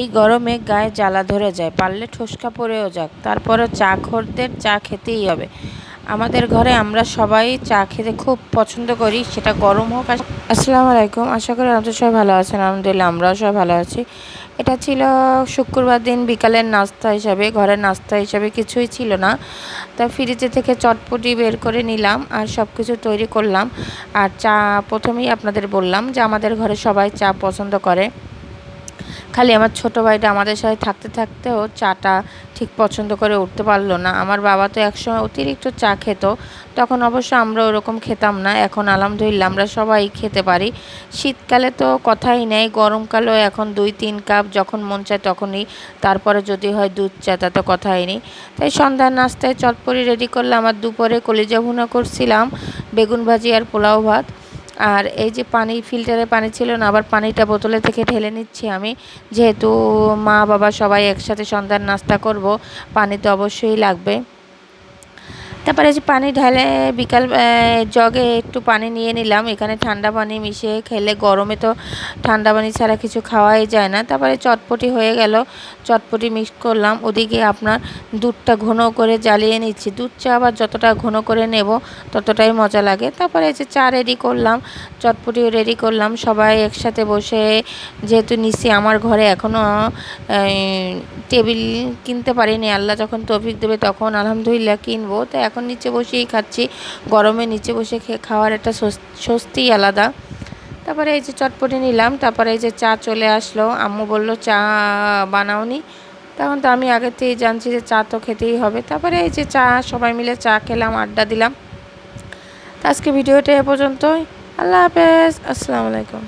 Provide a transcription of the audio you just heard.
এই গরমে গায়ে জ্বালা ধরে যায়, পারলে ঠোসকা পড়েও যাক, তারপরও চা খোরদের চা খেতেই হবে। আমাদের ঘরে আমরা সবাই চা খেতে খুব পছন্দ করি, সেটা গরম হোক। আসসালামু আলাইকুম, আশা করি আপনারা সবাই ভালো আছেন। আলহামদুলিল্লাহ আমরাও সবাই ভালো আছি। এটা ছিল শুক্রবার দিন বিকালের নাস্তা হিসাবে, ঘরের নাস্তা হিসাবে কিছুই ছিল না, তা ফ্রিজে থেকে চটপটি বের করে নিলাম আর সব কিছু তৈরি করলাম। আর চা প্রথমেই আপনাদের বললাম যে আমাদের ঘরে সবাই চা পছন্দ করে, খালি আমার ছোটো ভাইটা আমাদের সাথে থাকতে থাকতেও চাটা ঠিক পছন্দ করে উঠতে পারলো না। আমার বাবা তো একসময় অতিরিক্ত চা খেত, তখন অবশ্য আমরা ওরকম খেতাম না। এখন আলহামদুলিল্লাহ আমরা সবাই খেতে পারি। শীতকালে তো কথাই নেই, গরমকালেও এখন 2-3 কাপ যখন মন চায় তখনই, তারপরে যদি হয় দুধ চা, তা তো কথাই নেই। তাই সন্ধ্যার নাস্তায় চটপটি রেডি করলাম। আর দুপুরে কলিজা ভুনা করছিলাম, বেগুন ভাজি আর পোলাও ভাত। আর এই যে পানি, ফিল্টারে পানি ছিল না, আবার পানিটা বোতলে থেকে ঢেলে নিচ্ছি আমি, যেহেতু মা বাবা সবাই একসাথে সন্ধ্যার নাস্তা করব, পানি তো অবশ্যই লাগবে। তারপরে যে পানি ঢেলে বিকাল জগে একটু পানি নিয়ে নিলাম। এখানে ঠান্ডা পানি মিশিয়ে খেলে, গরমে তো ঠান্ডা পানি ছাড়া কিছু খাওয়াই যায় না। তারপরে চটপটি হয়ে গেল, চটপটি মিক্স করলাম। ওদিকে আপনার দুধটা ঘন করে জ্বালিয়ে নিচ্ছি। দুধ চা আবার যতটা ঘন করে নেব ততটাই মজা লাগে। তারপরে যে চা রেডি করলাম, চটপটিও রেডি করলাম, সবাই একসাথে বসে। যেহেতু নিচে আমার ঘরে এখনও টেবিল কিনতে পারিনি, আল্লাহ যখন তৌফিক দেবে তখন আলহামদুলিল্লাহ কিনবো। তো এখন নিচে বসেই খাচ্ছি, গরমে নিচে বসে খাওয়ার একটা স্বস্তিই আলাদা। তারপরে এই যে চটপটি নিলাম, তারপরে এই যে চা চলে আসলো। আম্মু বলল চা বানাওনি, তখন তো আমি আগের থেকেই জানছি যে চা তো খেতেই হবে। তারপরে এই যে চা, সবাই মিলে চা খেলাম, আড্ডা দিলাম। তো আজকে ভিডিওটা এ পর্যন্তই। আল্লাহ হাফেজ, আসসালামু আলাইকুম।